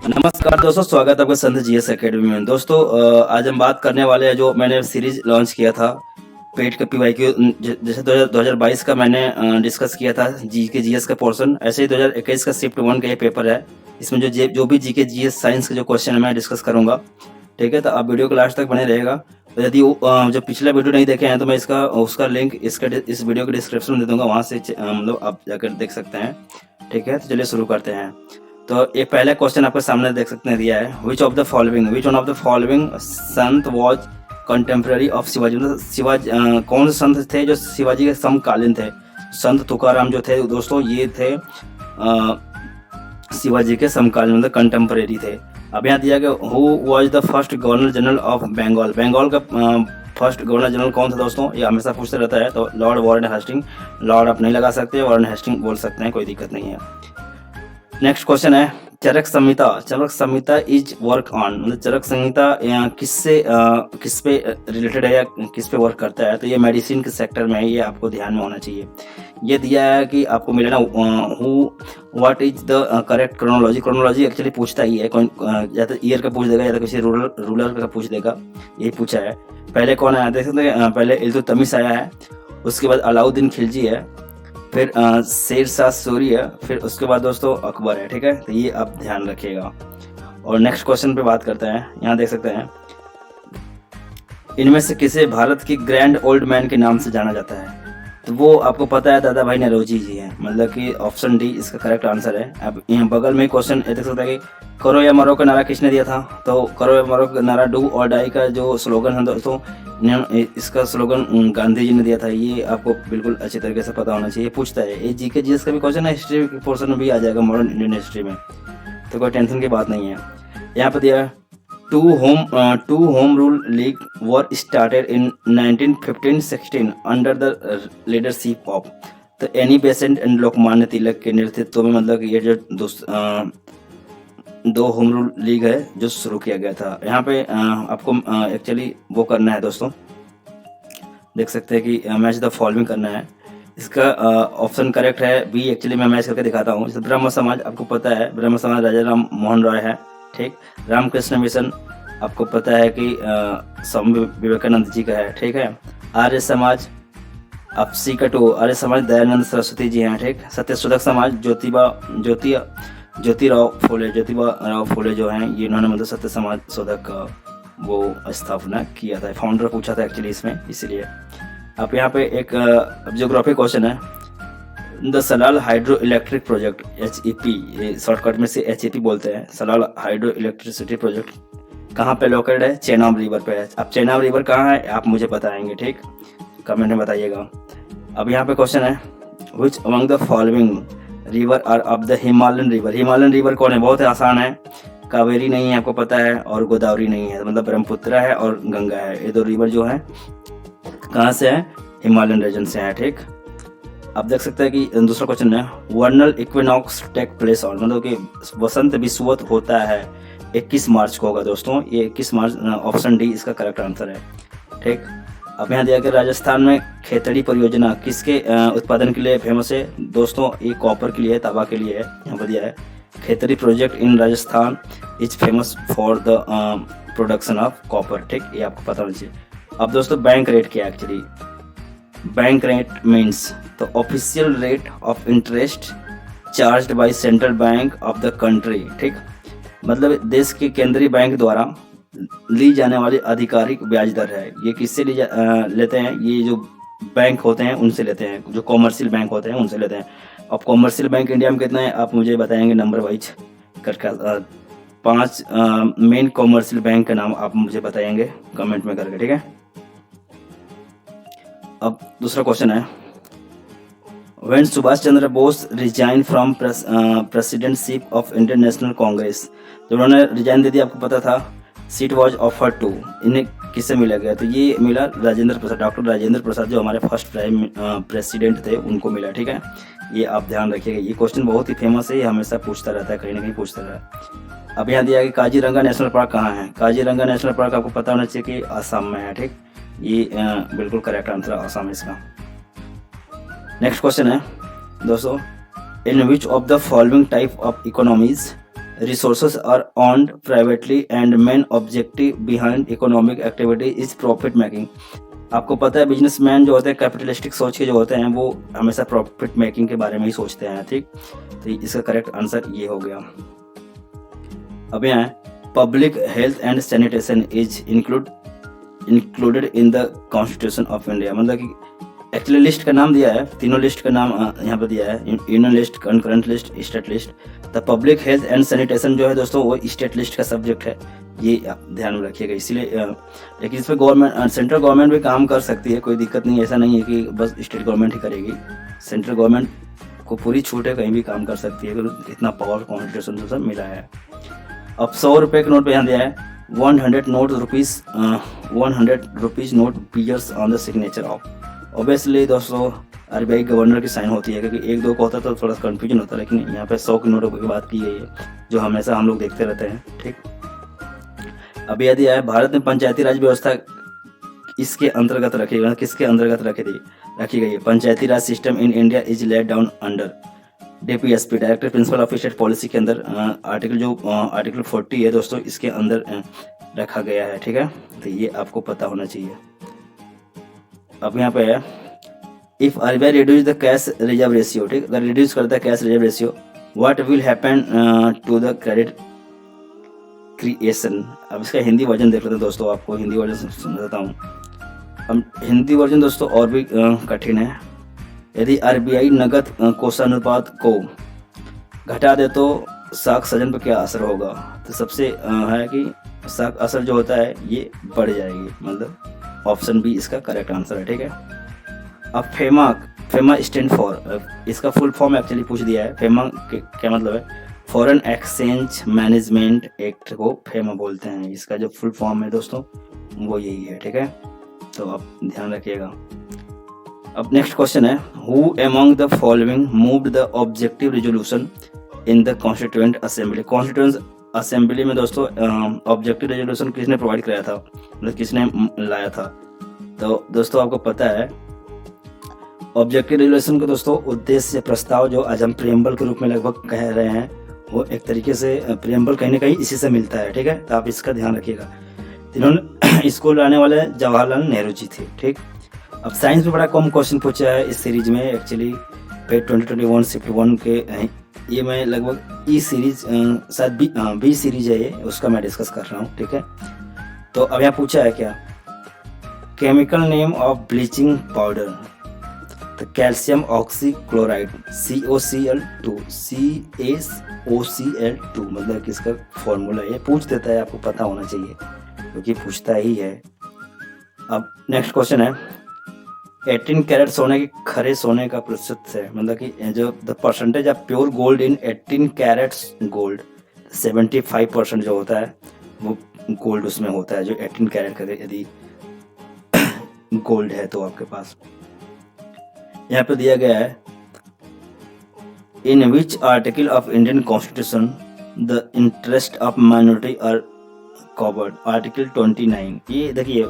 नमस्कार दोस्तों, स्वागत है आपका संत जीएस एकेडमी में। दोस्तों आज हम बात करने वाले हैं जो मैंने सीरीज लॉन्च किया था पेट का पीवाईक्यू। जैसे 2022 का मैंने डिस्कस किया था जी के जीएस का पोर्शन, ऐसे ही 2021 का शिफ्ट 1 का ये पेपर है। इसमें जो भी जी के जीएस साइंस के जो क्वेश्चन है मैं डिस्कस करूंगा, ठीक है। तो आप वीडियो को लास्ट तक बने रहेगा। तो यदि जो पिछला वीडियो नहीं देखे हैं तो मैं उसका लिंक इस वीडियो के डिस्क्रिप्शन में दे दूंगा, वहां से मतलब आप जाकर देख सकते हैं, ठीक है। तो चलिए शुरू करते हैं। तो ये पहला क्वेश्चन आपके सामने देख सकते हैं, दिया है which one of the following Sant was contemporary of Shivaji. मतलब शिवाजी कौन से संत थे जो शिवाजी के समकालीन थे। संत तुकाराम जो थे दोस्तों, ये थे शिवाजी के समकालीन, मतलब कंटेम्प्रेरी थे। अब यहाँ दिया गया who was the first governor general of Bengal. Bengal का फर्स्ट गवर्नर जनरल कौन था दोस्तों, ये हमेशा पूछते रहता है। तो लॉर्ड वारन हेस्टिंग। लॉर्ड आप नहीं लगा सकते, वारन हेस्टिंग बोल सकते हैं, कोई दिक्कत नहीं है। नेक्स्ट क्वेश्चन है चरक संहिता। चरक संहिता इज वर्क ऑन, मतलब चरक संहिता किस पे रिलेटेड है या किस पे वर्क करता है। तो ये मेडिसिन के सेक्टर में है, ये आपको ध्यान में होना चाहिए। ये दिया है कि आपको मिले ना what is the correct chronology. Chronology actually पूछता ही है, या तो ईयर का पूछ देगा या तो किसी रूलर का पूछ देगा, यही पूछा है। पहले कौन आया देख सकते हैं, पहले इल्तुतमिश आया है, उसके बाद अलाउद्दीन खिलजी है, फिर शेर शाह सूरी है, फिर उसके बाद दोस्तों अकबर है, ठीक है। तो ये आप ध्यान रखिएगा। और नेक्स्ट क्वेश्चन पे बात करते हैं। यहाँ देख सकते हैं इनमें से किसे भारत की ग्रैंड ओल्ड मैन के नाम से जाना जाता है। तो वो आपको पता है, दादा भाई नौरोजी जी हैं, मतलब कि ऑप्शन डी इसका करेक्ट आंसर है। अब यहाँ बगल में क्वेश्चन देख सकते हैं कि करो या मरो का नारा किसने दिया था। तो करो या मरो का नारा डू और डाई का जो स्लोगन है दोस्तों, इसका स्लोगन गांधी जी ने दिया था। ये आपको बिल्कुल अच्छी तरीके से पता होना चाहिए। पूछता है ये जीके जीएस का भी क्वेश्चन है, हिस्ट्री के पोर्शन में भी आ जाएगा, मॉडर्न इंडियन हिस्ट्री में, तो कोई टेंशन की बात नहीं है। यहाँ पर दिया two home rule league were started in 1915-16 under the leadership of. तो Annie Besant and Lokmanya Tilak के नेतृत्व में, मतलब ये जो दो होम रूल लीग है जो शुरू किया गया था। यहाँ पे आपको एक्चुअली वो करना है दोस्तों, देख सकते हैं कि मैच द फॉलोइंग करना है। इसका ऑप्शन करेक्ट है बी। एक्चुअली मैं मैच करके दिखाता हूँ। जैसे ब्रह्म समाज आपको पता है, ब्रह्म समाज राजा राम मोहन रॉय है, ठीक। रामकृष्ण मिशन आपको पता है कि स्वामी विवेकानंद जी का है, ठीक है। आर्य समाज आप सी का 2 आर्य समाज दयानंद सरस्वती जी हैं, ठीक। सत्यशोधक समाज ज्योतिराव फूले जो हैं, ये इन्होंने मतलब सत्य समाज शोधक का वो स्थापना किया था। फाउंडर पूछा था एक्चुअली इसमें, इसीलिए। अब यहाँ पे एक ज्योग्राफी क्वेश्चन है। The Salal hydro electric project HEP, shortcut में से HEP बोलते हैं, सलाल हाइड्रो इलेक्ट्रिसिटी प्रोजेक्ट कहाँ पे लोकेटेड है, चेनाब रिवर पे है। अब चेनाब रिवर कहाँ है आप मुझे बताएंगे, ठीक, कमेंट में बताइएगा। अब यहाँ पे क्वेश्चन है which among the following river are of the Himalayan river. Himalayan river कौन है, बहुत आसान है। कावेरी नहीं है आपको पता है, और गोदावरी नहीं है, मतलब ब्रह्मपुत्र है और गंगा है। ये दो रिवर जो है कहाँ से है, हिमालयन रीजन से है, ठीक। आप देख सकते हैं कि दूसरा क्वेश्चन है वर्नल इक्विनॉक्स टेक प्लेस ऑन, मतलब कि वसंत विषुवत होता है 21 मार्च को होगा दोस्तों। ये 21 मार्च, ऑप्शन डी इसका करेक्ट आंसर है, ठीक। अब यहाँ दिया कि राजस्थान में खेतड़ी परियोजना किसके उत्पादन के लिए फेमस है दोस्तों। ये कॉपर के लिए है, तांबा के लिए है। यहाँ पर दिया है Khetri project in Rajasthan is famous for the production of copper, ठीक। ये आपको पता होना चाहिए। अब दोस्तों बैंक रेट क्या है एक्चुअली। बैंक रेट मीन्स तो official rate of interest charged by central bank of the country, ठीक। मतलब देश के केंद्रीय बैंक द्वारा ली जाने वाली आधिकारिक ब्याज दर है। ये किससे लेते हैं, ये जो बैंक होते हैं उनसे लेते हैं, जो कॉमर्शियल बैंक होते हैं उनसे लेते हैं। अब कॉमर्शियल बैंक इंडिया में कितने हैं आप मुझे बताएंगे नंबर वाइज करके। 5 मेन कॉमर्शियल बैंक का नाम आप मुझे बताएंगे कमेंट में करके, ठीक है। अब दूसरा क्वेश्चन है when Subhash Chandra Bose resign from presidentship of Indian national Congress. जब उन्होंने रिजाइन दे दिया, आपको पता था सीट वॉज ऑफर टू, इन्हें किससे मिला गया। तो ये मिला राजेंद्र प्रसाद, डॉक्टर राजेंद्र प्रसाद जो हमारे फर्स्ट प्राइम प्रेसिडेंट थे, उनको मिला, ठीक है। ये आप ध्यान रखिएगा, ये क्वेश्चन बहुत ही फेमस है, ये हमेशा पूछता रहता है, कहीं ना कहीं पूछता रहता है। अब यहाँ दिया कि काजीरंगा नेशनल पार्क कहाँ है। काजीरंगा नेशनल पार्क आपको पता होना चाहिए कि आसाम में है, ठीक। ये बिल्कुल करेक्ट आंसर आसाम इसका। नेक्स्ट क्वेश्चन है दोस्तों in which of the following type of economies resources are owned privately and main objective behind economic activity is profit making. आपको पता है बिजनेसमैन जो होते हैं कैपिटलिस्टिक सोच के जो होते हैं वो हमेशा प्रॉफिट मेकिंग के बारे में ही सोचते हैं, ठीक। तो इसका करेक्ट आंसर ये हो गया। अब यहाँ public health and sanitation is included in the constitution of India. मतलब कि एक्चुअली लिस्ट का नाम दिया है, तीनों लिस्ट का नाम यहाँ पर दिया है, union list, concurrent list, state list. The public health and sanitation जो है दोस्तों वो स्टेट लिस्ट का सब्जेक्ट है, ये ध्यान में रखिएगा। इसीलिए लेकिन इस पर गवर्नमेंट, सेंट्रल गवर्नमेंट भी काम कर सकती है, कोई दिक्कत नहीं, ऐसा नहीं है कि बस स्टेट गवर्नमेंट ही करेगी। सेंट्रल गवर्नमेंट को पूरी छूट है, कहीं भी काम कर सकती है, इतना पावर कॉन्स्टिट्यूशन से सब मिला है। अब 100 रुपये के नोट पे यहाँ दिया है 100 rupees note bears on the signature of. Obviously दोस्तों आरबीआई गवर्नर की साइन होती है, क्योंकि 1-2 को होता तो थोड़ा सा कन्फ्यूजन होता है, लेकिन यहाँ पे 100 के नोटों की बात की गई है जो हमेशा हम लोग देखते रहते हैं, ठीक। अब यह दिया है भारत में पंचायती राज व्यवस्था इसके अंतर्गत रखी गई, किसके अंतर्गत रखी गई है। Panchayati Raj system in India is laid down under DPSP, director principle of state policy के अंदर आर्टिकल 40 है दोस्तों, इसके अंदर रखा गया है, ठीक है। तो ये आपको पता होना चाहिए। अब यहाँ पे है if RBI reduce the cash reserve ratio, ठीक, अगर रिड्यूस करता है cash reserve ratio what will happen to the credit creation. अब इसका हिंदी वर्जन देख लेते हैं दोस्तों, आपको हिंदी वर्जन समझाता हूँ। अब हिंदी वर्जन दोस्तों और भी कठिन है। यदि आरबीआई नगद कोषानुपात को घटा दे तो साख सजन पर क्या असर होगा। तो सबसे है कि साख असर जो होता है ये बढ़ जाएगी, मतलब ऑप्शन बी इसका करेक्ट आंसर है, ठीक है। अब फेमा स्टैंड फॉर, इसका फुल फॉर्म एक्चुअली पूछ दिया है। फेमा क्या मतलब है, फॉरेन एक्सचेंज मैनेजमेंट एक्ट को फेमा बोलते हैं, इसका जो फुल फॉर्म है दोस्तों वो यही है, ठीक है। तो आप ध्यान रखिएगा। अब नेक्स्ट क्वेश्चन है who among the following moved the objective resolution in the constituent assembly. Constituent assembly में दोस्तों ऑब्जेक्टिव रेजोल्यूशन किसने प्रोवाइड कराया था, मतलब किसने लाया था। तो दोस्तों आपको पता है ऑब्जेक्टिव रेजोल्यूशन का दोस्तों उद्देश्य प्रस्ताव जो आज हम प्रियम्बल के रूप में लगभग कह रहे हैं, वो एक तरीके से प्रियम्बल कहीं ना कहीं इसी से मिलता है, ठीक है। तो आप इसका ध्यान रखिएगा। इन्होंने इसको लाने वाले जवाहरलाल नेहरू जी थे, ठीक। अब साइंस में बड़ा कम क्वेश्चन पूछा है इस सीरीज में, एक्चुअली पेज 2021 शिफ्ट 1 के ये मैं लगभग ई सीरीज शायद बी सीरीज है ये, उसका मैं डिस्कस कर रहा हूँ, ठीक है। तो अब यहाँ पूछा है क्या, chemical name of bleaching powder, तो कैल्शियम ऑक्सीक्लोराइड COCl2 CaOCl2, मतलब कि इसका फॉर्मूला ये पूछ देता है, आपको पता होना चाहिए क्योंकि पूछता ही है। अब नेक्स्ट क्वेश्चन है 18 कैरेट सोने के खरे सोने का प्रतिशत है, मतलब कि जो the percentage of pure gold in 18 carats gold, 75% जो होता है वो गोल्ड उसमें होता है, जो 18 कैरेट का यदि गोल्ड है तो आपके पास। यहाँ पे दिया गया है in which article of Indian constitution the interest of minority are covered, article 29। ये देखिए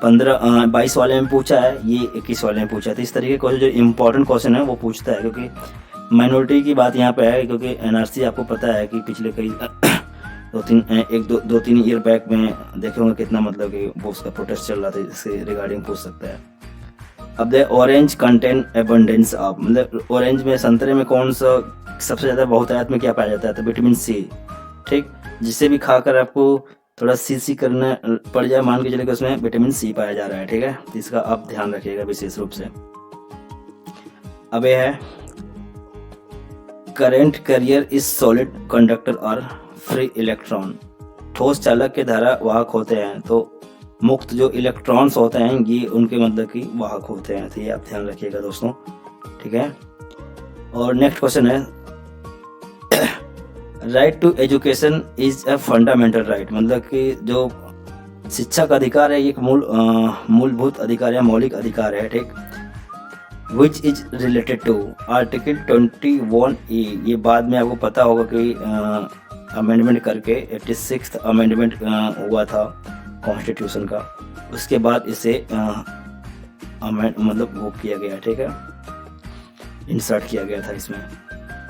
22 वाले में पूछा है, ये 21 वाले में पूछा था। इस तरीके का जो इम्पोर्टेंट क्वेश्चन है वो पूछता है, क्योंकि माइनॉरिटी की बात यहाँ पे है, क्योंकि एनआरसी आपको पता है कि पिछले कई 2-3 ईयर बैक में देखे होंगे कितना, मतलब कि वो उसका प्रोटेस्ट चल रहा था, इससे रिगार्डिंग पूछ सकता है। अब the orange contain abundance of, मतलब ऑरेंज में, संतरे में कौन सा सबसे ज़्यादा बहुतायत में क्या पाया जाता है, तो विटामिन सी, ठीक। जिसे भी खाकर आपको थोड़ा सी करना पड़ जाए, मान के चले कि उसमें विटामिन सी पाया जा रहा है, ठीक है। तो इसका आप ध्यान रखिएगा विशेष रूप से। अब यह है current carrier is solid conductor और फ्री इलेक्ट्रॉन, ठोस चालक के धारा वाहक होते हैं, तो मुक्त जो इलेक्ट्रॉन्स होते हैं ये उनके मतलब कि वाहक होते हैं। तो ये आप ध्यान रखिएगा दोस्तों, ठीक है। और नेक्स्ट क्वेश्चन है right to education is a fundamental right, मतलब कि जो शिक्षा का अधिकार है ये एक मूलभूत अधिकार या मौलिक अधिकार है, ठीक। Which is related to article 21A, ये बाद में आपको पता होगा कि अमेंडमेंट करके 86th अमेंडमेंट हुआ था कॉन्स्टिट्यूशन का, उसके बाद इसे मतलब वो किया गया, ठीक है, इंसर्ट किया गया था इसमें।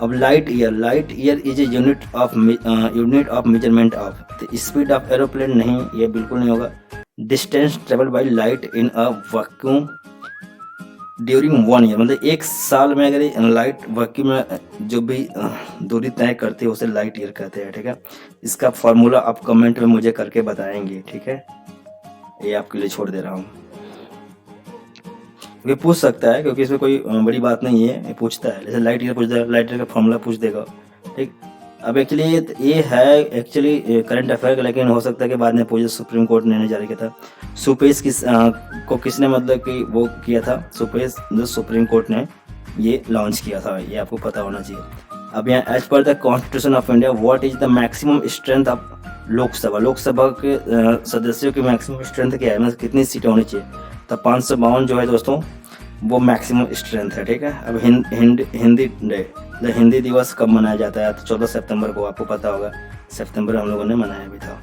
अब light year is a unit of measurement of, तो स्पीड ऑफ एरोप्लेन नहीं, ये बिल्कुल नहीं होगा। Distance travel by light in a vacuum during 1 year, मतलब 1 साल में अगर लाइट वैक्यूम में जो भी दूरी तय करती है उसे लाइट ईयर कहते हैं, ठीक है। इसका फॉर्मूला आप कमेंट में मुझे करके बताएंगे, ठीक है, ये आपके लिए छोड़ दे रहा हूँ। ये पूछ सकता है क्योंकि इसमें कोई बड़ी बात नहीं है, ये पूछता है, जैसे लाइट ईयर पूछ देगा, लाइट ईयर का फॉर्मूला पूछ देगा, ठीक। अब एक्चुअली ये है एक्चुअली करंट अफेयर, लेकिन हो सकता है कि बाद में पूछे, सुप्रीम कोर्ट ने जारी किया था। सुपेश को किसने मतलब कि वो किया था, सुपेश जो सुप्रीम कोर्ट ने ये लॉन्च किया था, ये आपको पता होना चाहिए। अब यहाँ एज पर the constitution of India what is the maximum strength of Lok Sabha के सदस्यों की मैक्सिमम स्ट्रेंथ क्या है, मतलब कितनी सीटें होनी चाहिए, तो 552 जो है दोस्तों वो मैक्सिमम स्ट्रेंथ है, ठीक है। अब हिंदी डे, हिंदी दिवस कब मनाया जाता है, तो 14 सितंबर को, आपको पता होगा, सितंबर हम लोगों ने मनाया भी था।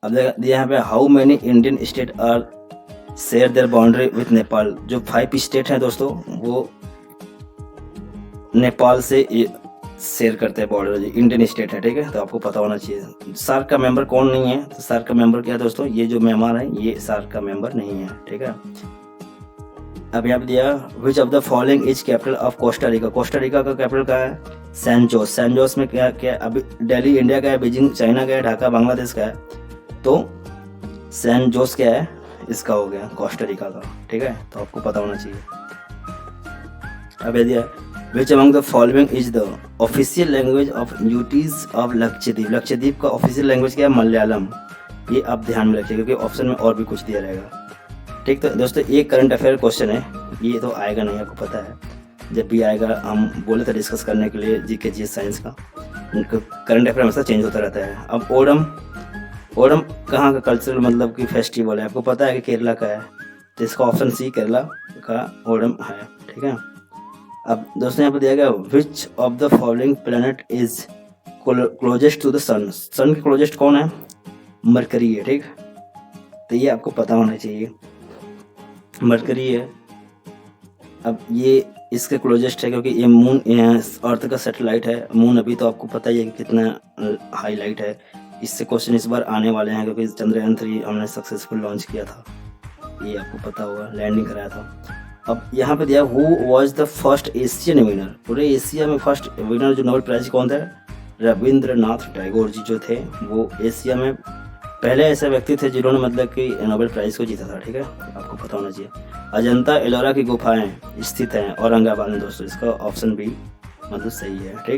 अब यहाँ पे how many Indian state are share their boundary with Nepal, जो 5 स्टेट हैं दोस्तों वो नेपाल से शेयर करते हैं बॉर्डर, इंडियन स्टेट है, ठीक है, तो आपको पता होना चाहिए। सार्क का मेंबर कौन नहीं है, तो सार्क का मेंबर क्या है दोस्तों, ये जो म्यांमार है ये सार्क का मेंबर नहीं है, ठीक है। अब यहाँ पे दिया विच of the following is capital of Costa Rica, Costa Rica का कैपिटल क्या है, सैन जोस। सैन जोस में क्या क्या, अभी दिल्ली इंडिया का है, बीजिंग चाइना का है, ढाका बांग्लादेश का है, तो सैन जोस क्या है, इसका हो गया कोस्टा रिका का, ठीक है, तो आपको पता होना चाहिए। अब ये दिया विच among the following is the official language of UTs of Lakshadweep, Lakshadweep का ऑफिशियल लैंग्वेज क्या है, मलयालम, ये आप ध्यान में रखिए क्योंकि ऑप्शन में और भी कुछ दिया रहेगा, ठीक। तो दोस्तों एक करंट अफेयर क्वेश्चन है, ये तो आएगा नहीं, आपको पता है, जब भी आएगा हम बोले थे डिस्कस करने के लिए जीके जी साइंस का, करंट अफेयर हमेशा चेंज होता रहता है। अब ओणम कहाँ का कल्चरल मतलब कि फेस्टिवल है, आपको पता है कि केरला का है, तो इसका ऑप्शन सी केरला का ओणम है, ठीक है। अब दोस्तों यहाँ पर दिया गया which of the following planet is closest to the sun, sun के क्लोजेस्ट कौन है, मरकरी है, ठीक, तो ये आपको पता होना चाहिए, मरकरी है। अब ये इसके क्लोजेस्ट है क्योंकि ये मून अर्थ का सैटेलाइट है, मून अभी तो आपको पता ही है कि कितना हाईलाइट है, इससे क्वेश्चन इस बार आने वाले हैं क्योंकि चंद्रयान 3 हमने सक्सेसफुल लॉन्च किया था, ये आपको पता होगा, लैंडिंग कराया था। अब यहाँ पे दिया who was the first Asian winner, पूरे एशिया में फर्स्ट विनर जो नोबेल प्राइज कौन था, रविंद्रनाथ टैगोर जी जो थे, वो एशिया में पहले ऐसे व्यक्ति थे जिन्होंने मतलब कि नोबेल प्राइज को जीता था, ठीक है, आपको पता होना चाहिए। अजंता एलोरा की गुफाएं स्थित हैं औरंगाबाद में दोस्तों, इसका ऑप्शन भी मतलब सही है, ठीक।